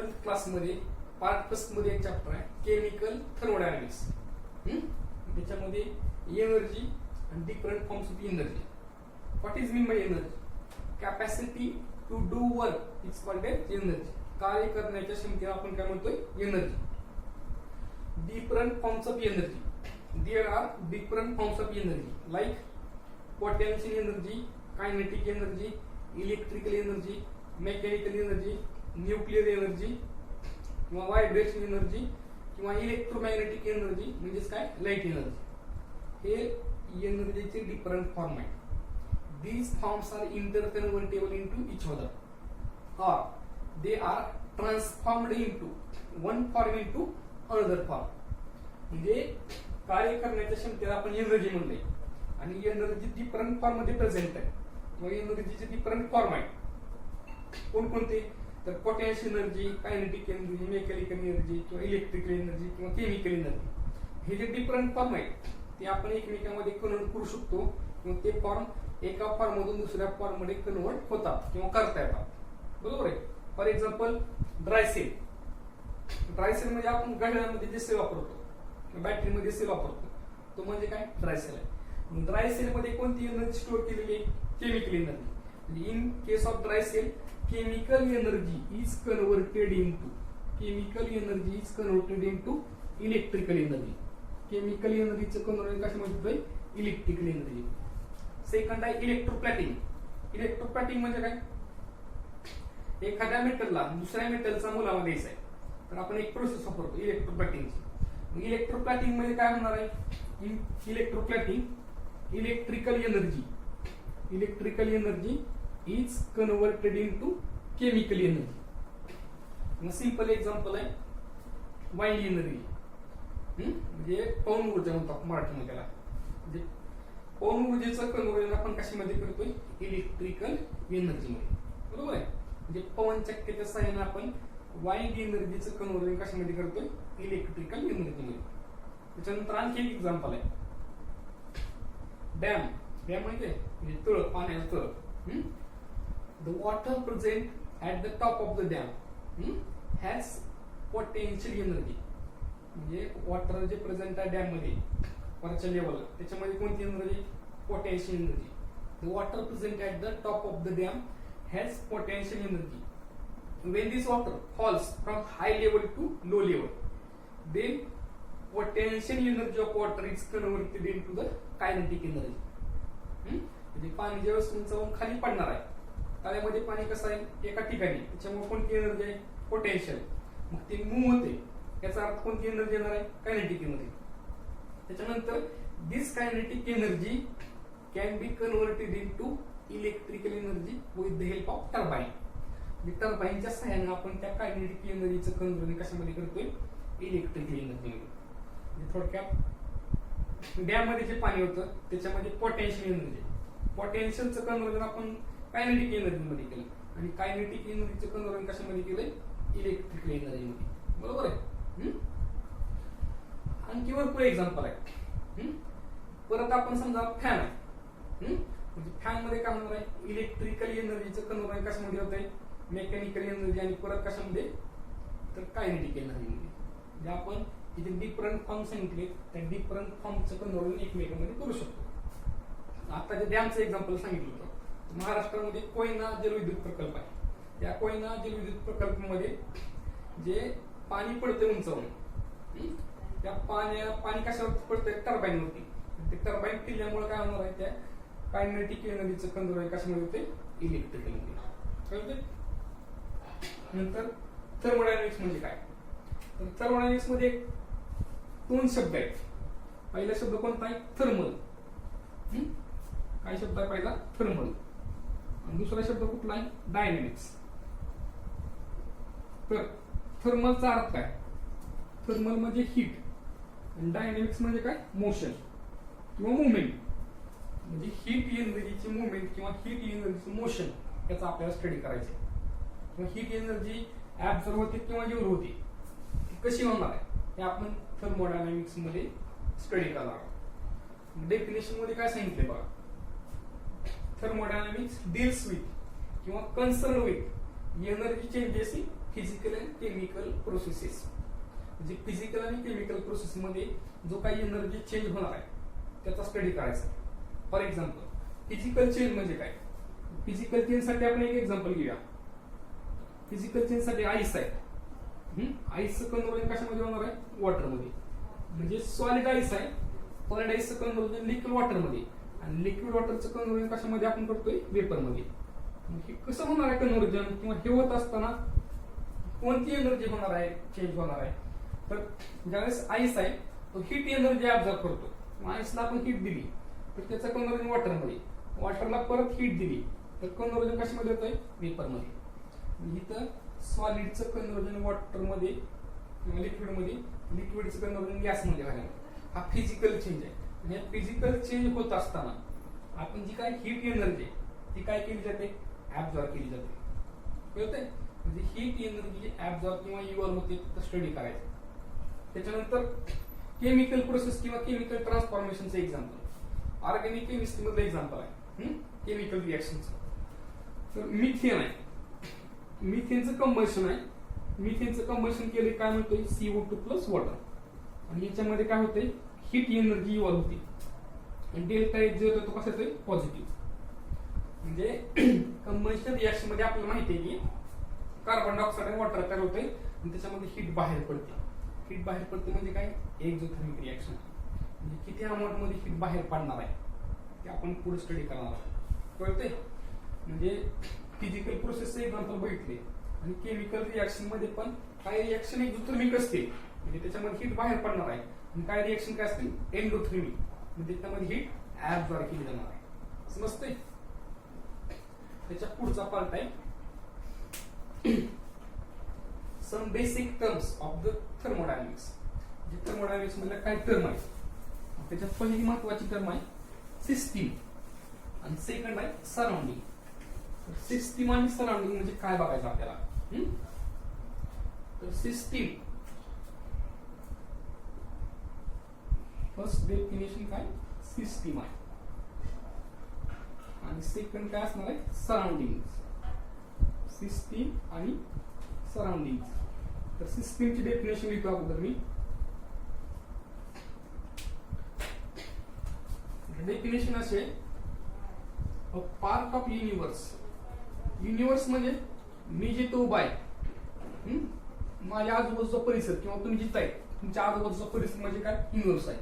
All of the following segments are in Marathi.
11th क्लासमध्ये पार्ट फर्स्ट मध्ये एक चॅप्टर आहे केमिकल थर्मोडायनामिक्स. त्याच्यामध्ये energy and different forms of energy. What is mean by energy? Capacity to do work is called as energy. कार्य करण्याच्या क्षमतेला आपण काय म्हणतोय? Energy. Different forms of energy. There are different forms of energy like potential energy, kinetic energy, electrical energy, mechanical energy, nuclear energy किंवा vibration energy किंवा electromagnetic energy म्हणजेच काय? Light energy. हे एनर्जीचे डिफरंट फॉर्म आहेत. These forms are interconvertible into each other or they are transformed into one form into another form. म्हणजे कार्य करण्याच्या क्षमतेला आपण एनर्जी म्हणले आणि एनर्जी डिफरंट फॉर्म मध्ये प्रेझेंट आहे किंवा एनर्जीचे डिफरंट फॉर्म आहेत. कोणकोणते? तर potential energy, kinetic energy, mechanical energy किंवा इलेक्ट्रिकल एनर्जी किंवा केमिकल एनर्जी. हे जे डिफरंट फॉर्म आहेत ते आपण एकमेकांमध्ये कन्वर्ट करू शकतो किंवा ते फॉर्म एका फॉर्म मधून दुसऱ्या फॉर्म मध्ये कन्वर्ट होतात किंवा करता येतात. बरोबर आहे. For example dry cell. Dry cell म्हणजे आपण घड्याळामध्ये जे सेल वापरतो, बॅटरीमध्ये सेल वापरतो, तो म्हणजे काय? ड्राय सेल आहे. ड्राय सेल मध्ये कोणती एनर्जी स्टोअर केलेली आहे? Chemical energy. In case of dry cell chemical energy is converted into electrical energy. Chemical एनर्जीचं कन्वर्जन कशामध्ये होतंय? Electrical energy. सेकंड आहे इलेक्ट्रोप्लॅटिंग. इलेक्ट्रोप्लॅटिंग म्हणजे काय? एखाद्या मेटलला दुसऱ्या मेटलचा मुलामा द्यायचा आहे तर आपण एक प्रोसेस वापरतो इलेक्ट्रोप्लॅटिंगची. इलेक्ट्रोप्लॅटिंग म्हणजे काय होणार आहे? Electroplating electrical energy is converted into chemical energy. Simple example आहे वाईन एनर्जी. म्हणजे पवन ऊर्जा म्हणतात मराठीमध्ये त्याला. म्हणजे पवन ऊर्जेचं कन्वर्जन आपण कशामध्ये करतोय? इलेक्ट्रिकल एनर्जीमध्ये. बरोबर आहे. म्हणजे पवन चक्क्याच्या सहाय्याने आपण वाईन एनर्जीचं कन्वर्जन कशामध्ये करतोय? इलेक्ट्रिकल एनर्जीमध्ये. त्याच्यानंतर आणखी एक एक्झाम्पल आहे डॅम. डॅम म्हणजे तळ, पाण्याचं तळ. The water present at the top of the dam has potential energy. म्हणजे वॉटर जे प्रेझेंट आहे डॅम मध्ये वरच्या लेवलला त्याच्यामध्ये कोणती energy? Potential energy. The water present at the top of the dam has potential energy. When this water falls from high level to low level, then potential energy of water is converted into the kinetic energy. म्हणजे पाणी ज्यावेळेस उंचावून खाली पडणार आहे तळ्यामध्ये पाणी कसं आहे? एका ठिकाणी. त्याच्यामुळे कोणती एनर्जी आहे? पोटेन्शियल. मग ते मूव्ह होते याचा अर्थ कोणती एनर्जी येणार आहे? Kinetic energy. त्याच्यानंतर this kinetic energy can be converted into electrical energy with the help of turbine. टर्बाइनच्या सहाय्याने आपण त्या कायनेटिक एनर्जीचं कन्वर्जन कशामध्ये करतोय? इलेक्ट्रिकल एनर्जीमध्ये. म्हणजे थोडक्यात डॅम मध्ये जे पाणी होतं त्याच्यामध्ये पोटेन्शियल एनर्जी. पोटेन्शियलचं कन्वर्जन आपण कायनेटिक एनर्जीमध्ये केलं आणि कायनेटिक एनर्जीचं कन्वर्जन कशामध्ये केलंय? इलेक्ट्रिकल एनर्जीमध्ये. बरोबर आहे. आणखी भरपूर एक्झाम्पल आहे. परत आपण समजा फॅन आहे. म्हणजे फॅन मध्ये काय होणार आहे? इलेक्ट्रिकल एनर्जीचं कन्वर्जन कशामध्ये होत आहे? मेकॅनिकल एनर्जी आणि परत कशामध्ये? तर कायनेटिक एनर्जीमध्ये. म्हणजे आपण इथे डिफरंट फॉर्म सांगितले त्या डिफरंट फॉर्मचं कन्वर्जन एकमेकांमध्ये करू शकतो. आता जे डॅमचं एक्झाम्पल सांगितलं होतं, महाराष्ट्रामध्ये कोयना जलविद्युत प्रकल्प आहे. त्या कोयना जलविद्युत प्रकल्पामध्ये जे पाणी पडते उंचावून त्या पाणी कशावर पडतंय? टर्बाईनवरती. ते टर्बाईन फिरल्यामुळे काय होणार आहे? त्या कायनेटिक एनर्जीचं कन्वर्जन कशामध्ये होते? Electrical energy. नंतर थर्मोडायनामिक्स म्हणजे काय? तर थर्मोडायनामिक्स मध्ये दोन शब्द आहेत. पहिला शब्द कोणता आहे? थर्मल. काय शब्द आहे पहिला? थर्मल. आणि दुसरा शब्द कुठला आहे? डायनामिक्स. तर थर्मलचा अर्थ काय? थर्मल म्हणजे हीट आणि डायनामिक्स म्हणजे काय? मोशन किंवा मुवमेंट. म्हणजे हीट एनर्जीची मुवमेंट किंवा हीट एनर्जीचं मोशन याचा आपल्याला स्टडी करायचं. किंवा हीट एनर्जी ऍब्सॉर्ब होते किंवा जीवर होते कशी होणार आहे हे आपण थर्मोडायनामिक्स मध्ये स्टडी करणार आहोत. डेफिनेशन मध्ये काय सांगितले बघा? thermodynamics deals with किंवा concern with energy changes in physical and chemical processes. म्हणजे फिजिकल आणि केमिकल प्रोसेस मध्ये जो काही एनर्जी चेंज होणार आहे त्याचा स्टडी करायचा. फॉर एक्झाम्पल फिजिकल चेंज म्हणजे काय? फिजिकल चेंज साठी आपण एक एक्झाम्पल घेऊया. फिजिकल चेंज साठी आईस आहे. आईसचं कन्व्हर्जन कशामध्ये होणार आहे? वॉटरमध्ये. म्हणजे सॉलिड आईस आहे, सॉलिड आईसचं कन्व्हर्जन लिक्विड वॉटरमध्ये, आणि लिक्विड वॉटरचं कन्व्हर्जन कशामध्ये आपण करतोय? वेपरमध्ये. हे कसं होणार आहे कन्व्हर्जन, किंवा हे होत असताना कोणती एनर्जी होणार आहे, चेंज होणार आहे? तर ज्यावेळेस आईस आहे तो हीट एनर्जी ऍब्झॉर्ब करतो. आईसला आपण हीट दिली तर त्याचं कन्व्हर्जन वॉटरमध्ये, वॉटरला परत हीट दिली तर कन्व्हर्जन कशामध्ये होतंय? वेपरमध्ये. इथं सॉलिडचं कन्व्हर्जन वॉटरमध्ये किंवा लिक्विडमध्ये, लिक्विडचं कन्व्हर्जन गॅसमध्ये व्हायला. हा फिजिकल चेंज आहे. आणि फिजिकल चेंज होत असताना आपण जी काय हीट एनर्जी ती काय केली जाते? ऍब्झॉर्ब केली जाते. कळतंय? म्हणजे हीट एनर्जी ऍब्झॉर्ब किंवा इव्हॉल्व होते तर स्टडी करायचं. त्याच्यानंतर केमिकल प्रोसेस किंवा केमिकल ट्रान्सफॉर्मेशनचं एक्झाम्पल, ऑर्गॅनिक केमिस्ट्री मधलं एक्झाम्पल आहे केमिकल रिएक्शनचं. तर मिथेन आहे. मिथेनचं कंबशन आहे. मिथेनचं कंबशन केले काय म्हणतोय? CO2 plus water. आणि याच्यामध्ये काय होतंय? हीट एनर्जी इव्हॉल्व होते. आणि डेल्टा एच जो होतो तो कसा येतोय? पॉझिटिव्ह. म्हणजे कंबशन रिएक्शन मध्ये आपल्याला माहिती आहे की कार्बन डायऑक्साईड आणि वॉटर तयार होतंय आणि त्याच्यामध्ये हीट बाहेर पडते. हीट बाहेर पडते म्हणजे काय? Exothermic reaction. म्हणजे किती अमाऊंट मध्ये हीट बाहेर पडणार आहे ते आपण पुढे स्टडी करणार आहोत. कळतंय? म्हणजे फिजिकल प्रोसेसचे एक्झाम्पल बघितले. आणि केमिकल रिएक्शन मध्ये पण काही रिएक्शन एक्झोथर्मिक असते म्हणजे त्याच्यामध्ये हीट बाहेर पडणार आहे, आणि काही रिएक्शन काय असतील? एंडोथर्मिक म्हणजे त्याच्यामध्ये हीट ऍब्झॉर्ब केली जाणार आहे. समजतंय? त्याच्या पुढचा पार्ट आहे some basic terms of the thermodynamics. जे थर्मोडायनॅमिक्स मध्ये काय टर्म आहे त्याच्यात पहिली महत्वाची टर्म आहे सिस्टीम, आणि सेकंड आहे सराउंडिंग. सिस्टीम आणि सराउंडिंग म्हणजे काय बघायचं आपल्याला? तर सिस्टीम फर्स्ट डेफिनेशन काय? सिस्टीम आहे, आणि सेकंड काय असणार आहे? सराउंडिंग. सिस्टीम आणि सराउंडिंग. तर सिस्टीमची डेफिनेशन लिहितो अगोदर मी. डेफिनेशन असे, a part of universe. Universe म्हणजे मी जिथं उभा आहे, माझ्या आजूबाजूचा परिसर किंवा तुम्ही जिथं आहे तुमच्या आजूबाजूचा परिसर म्हणजे काय? युनिवर्स आहे.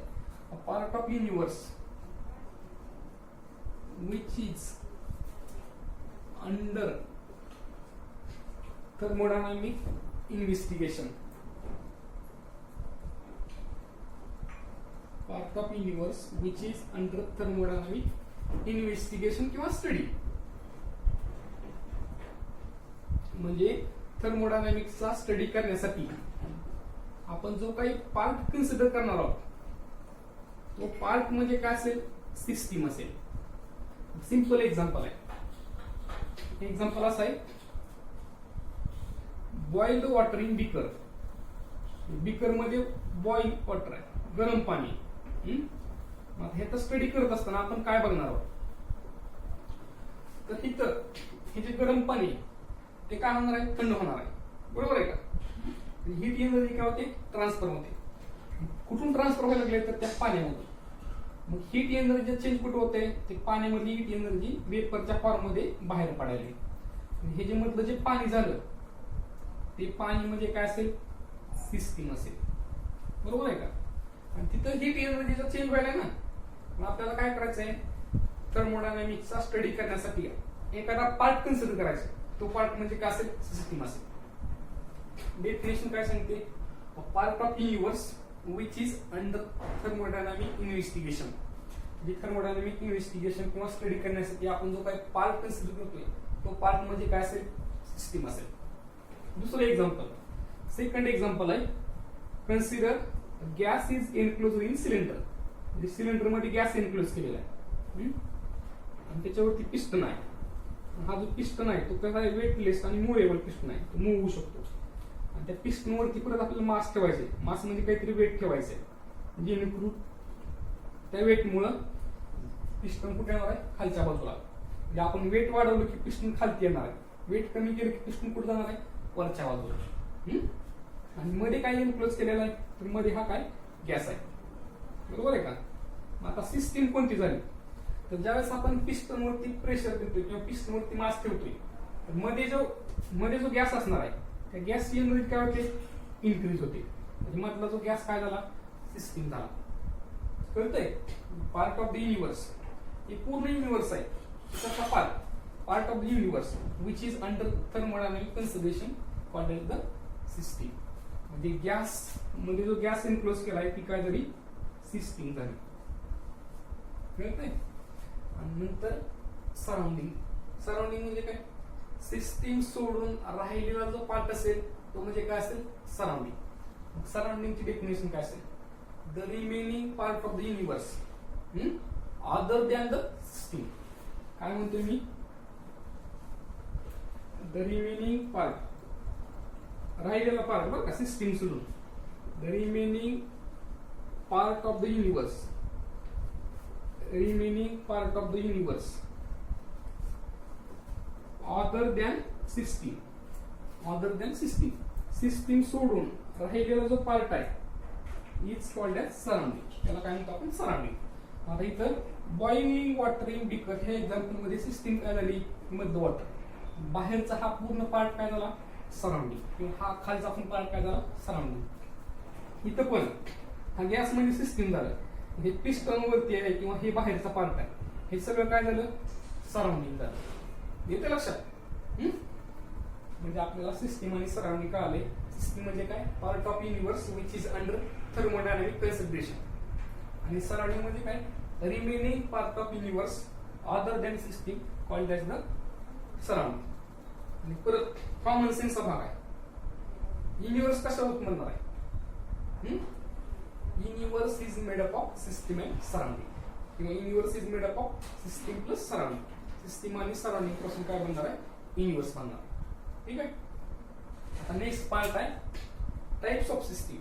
A part of universe which is under thermodynamic investigation. Part of universe which is under thermodynamic investigation किंवा स्टडी. म्हणजे थर्मोडायनामिक्सचा स्टडी करण्यासाठी आपण जो काही पार्ट कन्सिडर करणार आहोत तो पार्ट म्हणजे काय असेल? सिस्टीम असेल. सिंपल एक्झाम्पल आहे. एक्झाम्पल असं आहे, boiled water in beaker. Beaker मध्ये बॉइल वॉटर आहे, गरम पाणी. हे तर स्टडी करत असताना आपण काय बघणार आहोत? तर इथं हे जे गरम पाणी ते काय होणार आहे? थंड होणार आहे. बरोबर आहे का? हीट एनर्जी काय होते? ट्रान्सफर होते. कुठून ट्रान्सफर व्हायला लागले? तर त्या पाण्यामधून. मग हीट एनर्जी चेंज कुठे होते? ते पाण्यामधली हीट एनर्जी वेपरच्या फॉर्म मध्ये बाहेर पडायली. हे जे मधलं जे पाणी झालं ते पाणी म्हणजे काय असेल? सिस्टीम असेल. बरोबर आहे का? आणि तिथं हीट एनर्जीचा चेंज व्हायला ना, मग आपल्याला काय करायचंय? थर्मोडायनामिक्सचा स्टडी करण्यासाठी एखादा पार्ट कन्सिडर करायचा. तो पार्ट म्हणजे काय असेल? सिस्टीम असेल. डेफिनेशन काय सांगते? Part of universe which is under thermodynamic investigation. जे थर्मोडायनामिक इन्व्हेस्टिगेशन किंवा स्टडी करण्यासाठी आपण जो काही पार्ट कन्सिडर करतोय तो पार्ट म्हणजे काय असेल? सिस्टीम असेल. दुसरं एक्झाम्पल, सेकंड एक्झाम्पल आहे, consider gas is enclose in cylinder. म्हणजे सिलेंडर मध्ये गॅस एनक्लोज केलेला आहे आणि त्याच्यावरती पिस्टन आहे. हा जो पिस्टन आहे तो कसा आहे? वेटलेस आणि मुव्हेबल पिस्टन आहे, तो मूव्ह होऊ शकतो. आणि त्या पिस्टन वरती परत आपल्याला मास ठेवायचे. मास म्हणजे काहीतरी वेट ठेवायचंय, जेणेकरून त्या वेटमुळं पिस्टन कुठे येणार आहे? खालच्या बाजूला. म्हणजे आपण वेट वाढवलं की पिस्टन खालती येणार आहे, वेट कमी केलं की पिस्टन कुठे जाणार आहे? वरच्या बाजूला. आणि मध्ये काय एनक्लोज केलेला आहे, तर मध्ये हा काय गॅस आहे, बरोबर आहे का. मग आता सिस्टीम कोणती झाली, तर ज्यावेळेस आपण पिस्टन वरती प्रेशर देतोय किंवा पिस्टन वरती मास ठेवतोय, तर मध्ये जो गॅस असणार आहे त्या गॅसची एनर्जी काय होते, इन्क्रीज होते. म्हणजे मधला जो गॅस काय झाला, सिस्टीम झाला. कळतंय. पार्ट ऑफ द युनिवर्स, हे पूर्ण युनिवर्स आहे त्याचा part of the universe which is under thermodynamic conservation called as the system. म्हणजे गॅस मध्ये जो गॅस एनक्लोज केलाय ती काय झाली, सिस्टीम झाली. कळतंय. आणि नंतर सराउंडिंग म्हणजे काय, सिस्टीम सोडून राहिलेला जो पार्ट असेल तो म्हणजे काय असेल, सराउंडिंग. सराउंडिंगची डेफिनेशन काय असेल, the remaining part of the universe other than the system. काय म्हणतोय मी, द रिमेनिंग पार्ट, राहिलेला पार्ट बरं का, सिस्टीम सोडून, the remaining part of the universe, remaining part of the universe other than system, system सोडून राहिलेला जो पार्ट आहे इज कॉल्ड एज सराउंडिंग. त्याला काय म्हणतो आपण, सराउंडिंग. आता इथं बॉइलिंग वॉटर इन बीकर हे एक्झाम्पल मध्ये सिस्टीम काय झाली, मध वॉटर. बाहेरचा हा पूर्ण पार्ट काय झाला, सराउंडिंग, किंवा हा खालचा पण पार्ट काय झाला, सराउंडिंग. इथं पण हा गॅस मध्ये सिस्टीम झालं, हे पिस्टन वरती आहे किंवा हे बाहेरचा पार्ट आहे, हे सगळं काय झालं, सराउंडिंग झालं. येते लक्षात. म्हणजे आपल्याला सिस्टीम आणि सराउंडिंग कळाले. सिस्टीम म्हणजे काय, part of universe which is under thermodynamic conservation. आणि सराउंडिंग म्हणजे काय, remaining part of universe other than system called as the surrounding. आणि परत कॉमन सेन्सचा भाग आहे. युनिवर्स कशावर म्हणणार आहे, universe is made up of system and surrounding, किंवा universe is made up of system plus surrounding. System आणि सराउंडिंग पासून काय बनणार आहे, युनिवर्स बनणार. ठीक आहे. आता नेक्स्ट पार्ट आहे टाइप्स ऑफ सिस्टीम.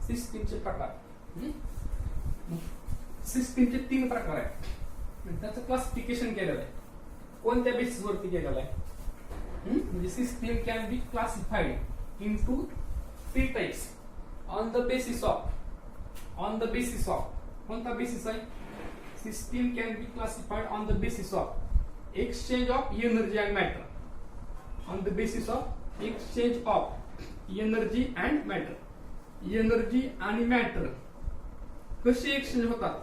सिस्टीमचे प्रकार. सिस्टीमचे 3 प्रकार आहेत. त्याचं क्लासिफिकेशन केलेलं आहे. कोणत्या बेसिस वरती केलेलं आहे, म्हणजे system can be classified into 3 types on the basis of कोणता बेसिस आहे, system can be classified on the basis of exchange of energy and matter. On the basis of exchange of energy and matter. Energy आणि मॅटर कशी एक्सचेंज होतात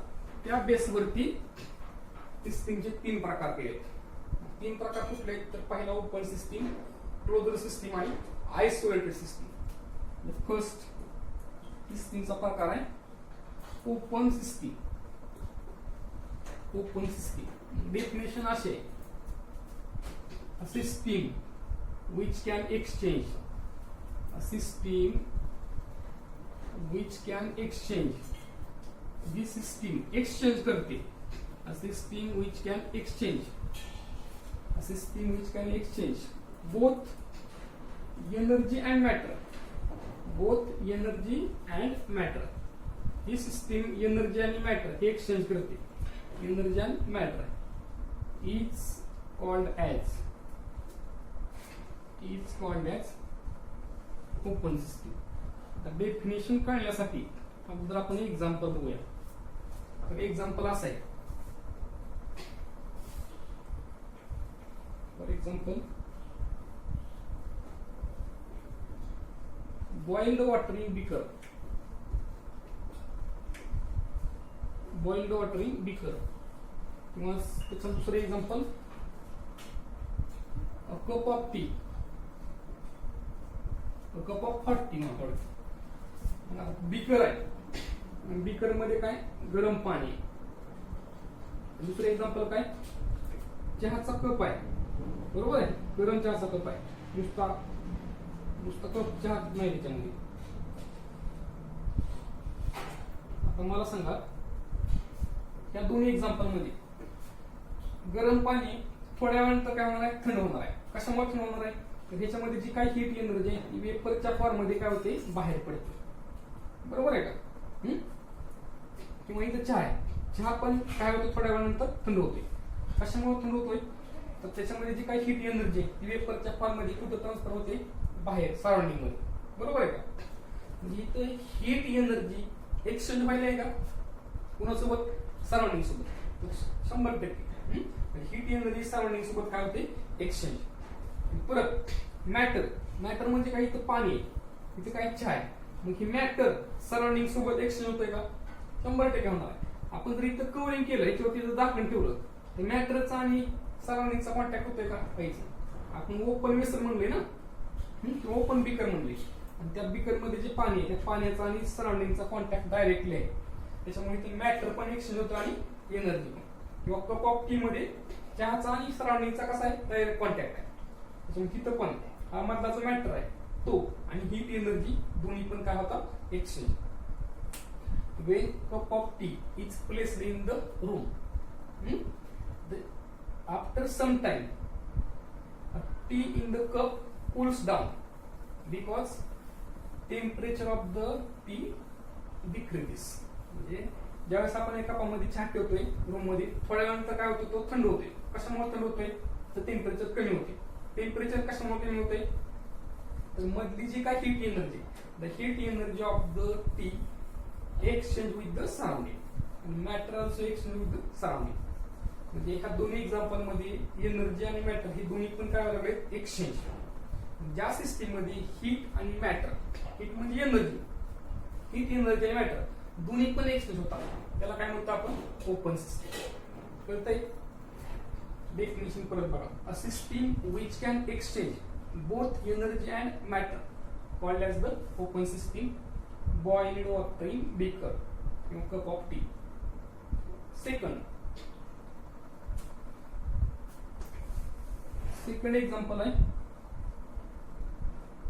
त्या बेसवरती सिस्टीमचे 3 प्रकार केले. 3 प्रकार कुठले आहेत, तर पहिला ओपन सिस्टीम, क्लोज्ड सिस्टीम आणि आयसोलेटेड सिस्टीम. फर्स्ट सिस्टीमचा प्रकार आहे ओपन सिस्टीम. डेफिनेशन असे, system which can exchange, a system which can exchange, this system exchange करते, a system which can exchange both energy and matter. ही सिस्टीम एनर्जी आणि मॅटर हे एक्सचेंज करते. एनर्जी आणि matter is called as open system. आता डेफिनेशन कळण्यासाठी अगोदर आपण एक्झाम्पल बघूया. तर एक्झाम्पल असं आहे, for example boiled water in beaker. किंवा त्याचं दुसरं example cup of tea, cup of hot tea म्हणतो. बीकर आहे, बीकर मध्ये काय गरम पाणी. दुसरं एक्झाम्पल काय, चहाचा कप आहे, बरोबर आहे, गरम चहाचा कप आहे, नुसता कप चहा नाही त्याच्यामध्ये. आता मला सांगा, या दोन्ही एक्झाम्पल मध्ये गरम पाणी थोड्या वेळानंतर काय होणार आहे, थंड होणार आहे. कशामुळे थंड होणार आहे, तर ह्याच्यामध्ये जी काही हीट एनर्जी आहे ती वेपरच्या फॉर्म मध्ये काय होते, बाहेर पडते. बरोबर आहे का. किंवा इथं चहा आहे, चहा पण काय होते, थोड्या वेळानंतर थंड होते. कशामुळे थंड होतोय, तर त्याच्यामध्ये जी काही हीट एनर्जी आहे ती वेपरच्या फॉर्म मध्ये कुठं ट्रान्सफर होते, बाहेर सराउंडिंग मध्ये. बरोबर आहे का? म्हणजे इथं हीट एनर्जी एक्सचेंज व्हायला आहे का कुणासोबत? सराउंडिंग सोबत. 100%. हीट एनर्जी सराउंडिंग सोबत काय होते? एक्सचेंज. परत मॅटर, मॅटर म्हणजे काय? इथं पाणी आहे, इथे काय चहा आहे, मग ही मॅटर सराउंडिंग सोबत एक्सचेंज होतोय का? 100% होणार आहे. आपण जर इथं कवरिंग केलं, याच्यावरती जर झाकण ठेवलं तर मॅटरचा आणि सराउंडिंगचा कॉन्टॅक्ट होतोय का? काहीच नाही. आपण ओपन वेसल म्हणले ना, किंवा ओपन बीकर म्हणले, आणि त्या बीकर मध्ये जे पाणी आहे त्या पाण्याचा आणि सराउंडिंगचा कॉन्टॅक्ट डायरेक्टली आहे, त्याच्यामुळे ते मॅटर पण एक्सचेंज होतं आणि एनर्जी पण. किंवा कप ऑफ टी मध्ये चहाचा आणि सराउंडिंगचा कसा आहे? डायरेक्ट कॉन्टॅक्ट आहे, त्याच्यामुळे तिथं पण हा मधला जो मॅटर आहे तो आणि हीट एनर्जी दोन्ही पण काय होतात? Exchange. When cup of tea is placed in the room, after some time, tea in the cup cools down because temperature of the tea decreases. म्हणजे ज्यावेळेस आपण एका कपामध्ये चहा ठेवतोय रूम मध्ये, थोड्या वेळानंतर काय होतं? तो थंड होते. कशामुळे थंड होतोय? तर टेम्परेचर कमी होते. टेम्परेचर कशामुळे कमी होते? तर मधली जी काय heat energy, the heat energy of the T exchange with the surrounding, matter also exchange with the surrounding. म्हणजे ह्या दोन्ही एक्झाम्पल मध्ये एनर्जी आणि मॅटर हे दोन्ही पण काय लागले? एक्सचेंज. ज्या सिस्टीम मध्ये हीट आणि मॅटर, हीट म्हणजे एनर्जी, हीट एनर्जी आणि मॅटर दोन्ही पण एक्सचेंज होतात, त्याला काय म्हणतो आपण? Open system. कळतंय? डेफिनेशन परत बघा. A system which can exchange both energy and matter called as the open system. Boiled water in beaker, cup of tea. Second example है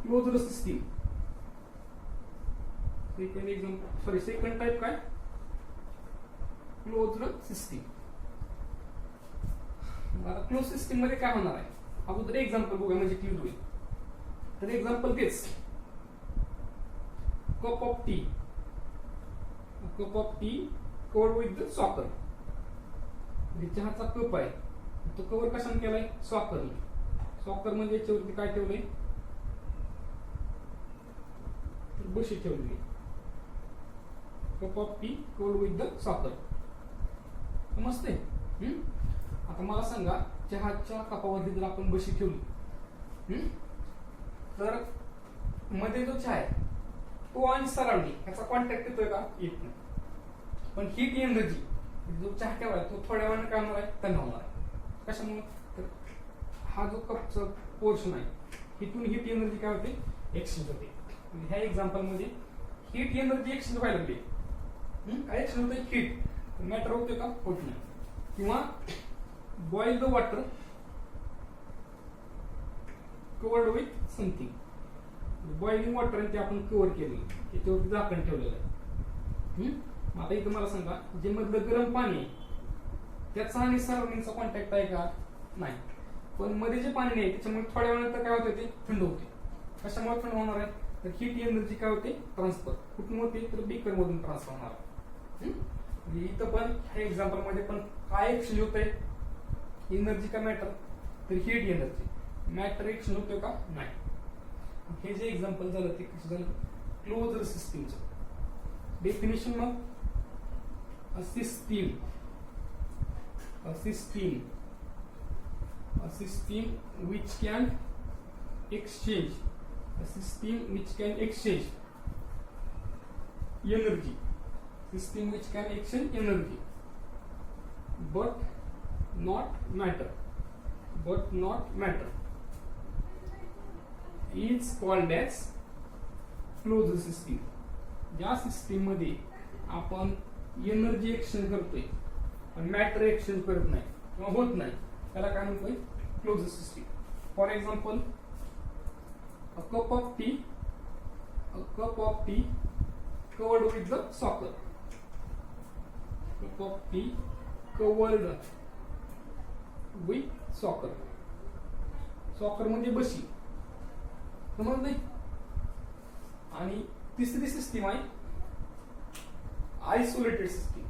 closed system. Second type काय? Closed system. क्लोज सिस्टीम मध्ये काय होणार आहे? अगोदर एक्झाम्पल बघूया म्हणजे क्लिअर होईल. तर एक्झाम्पल तेच, cup of tea covered with the soccer. म्हणजे चहाचा कप आहे तो कव्हर कशाने केलाय? सॉकरने. सॉकर म्हणजे याच्यावरती काय ठेवलंय? तर बशी ठेवली. Cup of T covered with the soccer. समजते? आता मला सांगा, चहाच्या कपावरती जर आपण बशी ठेवली तर मध्ये जो चहा आहे तो आणि सराउंडिंग याचा कॉन्टॅक्ट येतोय का? येत नाही. पण हीट एनर्जी जो चहा ठेवलाय तो थोड्या वेळाने काय होणार आहे? थंड होणार आहे. कशामुळे? तर हा जो कपचा पोर्शन आहे इथून हीट एनर्जी काय होते? एक्सचेंज होते. म्हणजे ह्या एक्झाम्पल मध्ये हीट एनर्जी एक्सचेंज व्हायला लागली. काय एक्सचेंज होते? हीट. मॅटर होते का? होत नाही. किंवा boil the water covered with something. Boiling water ते आपण कव्हर केलं, त्याच्यावरती झाकण ठेवलेलं आहे. आता इथं मला सांगा, जे मधलं गरम पाणी आहे त्याचा आणि सराउंडिंगचा कॉन्टॅक्ट आहे का? नाही. पण मध्ये जे पाणी नाही त्याच्यामुळे थोड्या वेळानंतर काय होते? ते थंड होते. कशामुळे थंड होणार आहे? तर हीट एनर्जी काय होते? ट्रान्सफर. कुठून होते? तर बीकर मधून ट्रान्सफर होणार आहे. इथं पण ह्या एक्झाम्पल मध्ये पण काय एक्सचेंज होत आहे? एनर्जी का मॅटर? तर हीट एनर्जी. मॅटर एक्सचेंज होतोय का? नाही. हे जे एक्झाम्पल झालं ते कसं झालं? क्लोज्ड सिस्टीमचं डेफिनेशन. मग a system which can exchange energy but not matter is called as closed system. ज्या सिस्टीम मध्ये आपण एनर्जी एक्सचेंज करतोय पण मॅटर एक्सचेंज करत नाही किंवा होत नाही त्याला काय म्हणतोय? Close system. For example, a cup of T covered with the soccer. Cup of T covered with soccer. Soccer म्हणजे बशी. समज नाही. आणि तिसरी सिस्टीम आहे आयसोलेटेड सिस्टीम.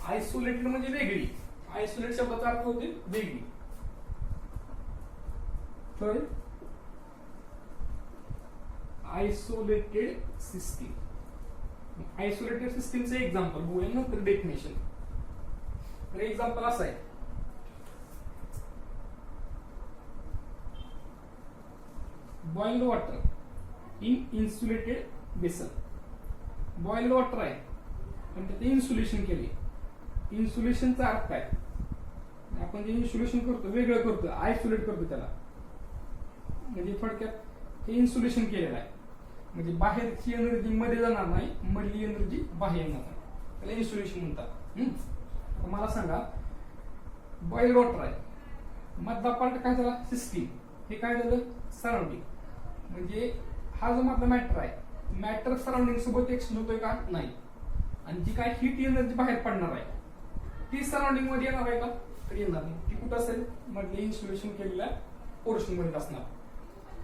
आयसोलेटेड म्हणजे वेगळी. आयसोलेट शब्दाचा अर्थ होते वेगळी. तर आयसोलेटेड सिस्टीम. आयसोलेटेड सिस्टीमचं एक्झाम्पल बघूया नंतर डेफिनेशन. तर एक्झाम्पल असं आहे, boiled water in insulated basin. Boiled water आहे पण त्याचे इन्सुलेशन केले. इन्सुलेशनचा अर्थ काय, आपण जे इन्सुलेशन करतो वेगळं करतो, आयसोलेट करतो त्याला. म्हणजे थोडक्यात हे इन्सुलेशन केलेलं आहे, म्हणजे बाहेरची एनर्जी मध्ये जाणार नाही, मधली एनर्जी बाहेर येणार नाही, त्याला इन्सुलेशन म्हणतात. मला सांगा, बॉइल्ड वॉटर आहे, मधला पार्ट काय झाला सिस्टीम, हे काय झालं सराउंडिंग. म्हणजे हा जो मधला मॅटर आहे, मॅटर सराउंडिंग सोबत एक्सचेंज होतोय का नाही, आणि जी काय हीट एनर्जी बाहेर पडणार आहे ती सराउंडिंग मध्ये येणार आहे का, तर येणार नाही. ती कुठं असेल, मधले इन्सुलेशन केलेल्या पोर्शन मध्ये असणार.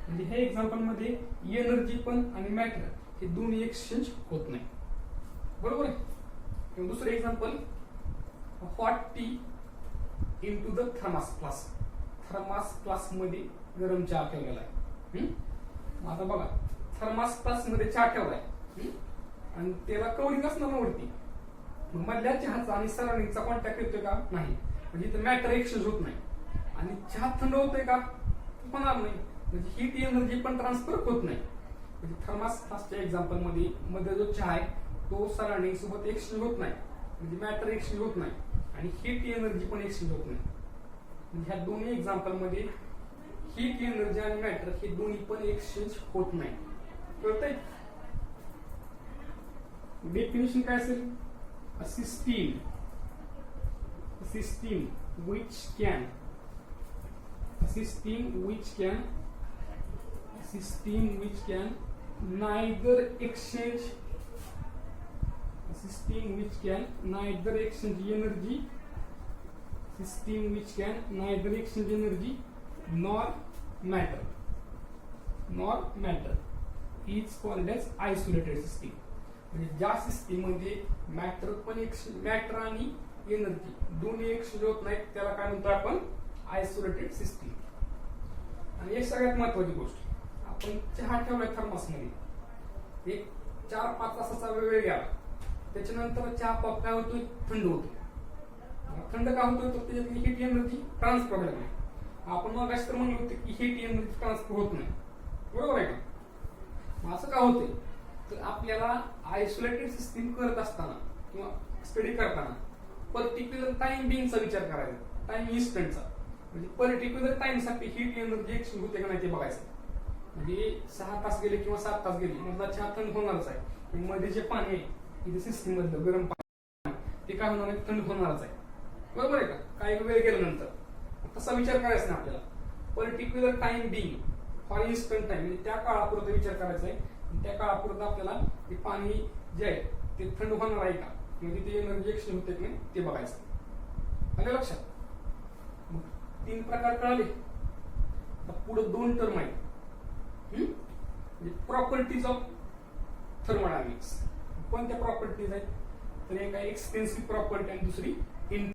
म्हणजे हे एक्झाम्पल मध्ये एनर्जी पण आणि मॅटर हे दोन्ही एक्सचेंज होत नाही, बरोबर आहे. दुसरं example, hot T into the thermos flask. Thermos flask मध्ये गरम चहा ठेवलेला आहे. आता बघा, थर्मास फ्लास्क मध्ये चहा ठेवलाय आणि त्याला कवरिंग असणार ना वरती, मधल्या चहाचा आणि सराउंडिंगचा कॉन्टॅक्ट येतोय का नाही, म्हणजे इथं मॅटर एक्सचेंज होत नाही. आणि चहा थंड होतोय का, होणार नाही, म्हणजे हीट एनर्जी पण ट्रान्सफर होत नाही. म्हणजे थर्मास फ्लास्कच्या एक्झाम्पल मध्ये मध्ये जो चहा आहे तो सराउंडिंग सोबत एक्सचेंज होत नाही, म्हणजे मॅटर एक्सचेंज होत नाही आणि हीट एनर्जी पण एक्सचेंज होत नाही. म्हणजे ह्या दोन्ही एक्झाम्पल मध्ये हीट एनर्जी आणि मॅटर हे दोन्ही पण एक्सचेंज होत नाही. कळतंय. डेफिनेशन काय असेल, a system which can neither exchange energy nor matter is called as isolated system. म्हणजे ज्या सिस्टीम मध्ये मॅटर आणि एनर्जी दोन्ही एक्सचेंज होत नाहीत त्याला काय म्हणतो आपण, आयसोलेटेड सिस्टीम. आणि एक सगळ्यात महत्वाची गोष्ट, आपण चहा ठेवलाय थर्मास मध्ये, एक 4-5 तासाचा वेळ गेला, त्याच्यानंतर चहा पाप काय होतोय, थंड होतोय. थंड का होतोय, तर त्याच्यातली हीट एनर्जी ट्रान्सफर होत नाही. आपण मग तर म्हणलं होतं की हीट एनर्जी ट्रान्सफर होत नाही, बरोबर आहे का. असं का होतंय, तर आपल्याला आयसोलेटेड सिस्टीम करत असताना किंवा स्टडी करताना पर्टिक्युलर टाइम बिंगचा विचार करायचा, टाइम इन्स्टंटचा. म्हणजे पर्टिक्युलर टाइमसाठी हीट एनर्जी एक्सचेंज होते का नाही ते बघायचं. म्हणजे 6 तास गेले किंवा 7 तास गेले, मधला चहा थंड होणारच आहे. मध्ये जे पाणी आहे इथे सिस्टीम मधलं गरम पाणी ते काय होणार आहे, थंड होणारच आहे, बरोबर आहे का. काही वेळ गेल्यानंतर तसा विचार करायचा नाही आपल्याला. Particular time being for instant time, म्हणजे त्या काळापुरता विचार करायचा आहे. त्या काळापुरतं आपल्याला ते पाणी जे आहे ते थंड होणार आहे का, किंवा तिथे एनर्जी एक्सचेंज होते की नाही ते बघायचं. आलं लक्षात. मग 3 प्रकार कळाले. पुढे 2 टर्म आहेत, म्हणजे प्रॉपर्टीज ऑफ थर्मोडायनामिक्स. कोणत्या प्रॉपर्टीज आहेत, तर एक आहे एक्सपेन्सिव्ह प्रॉपर्टी आणि दुसरी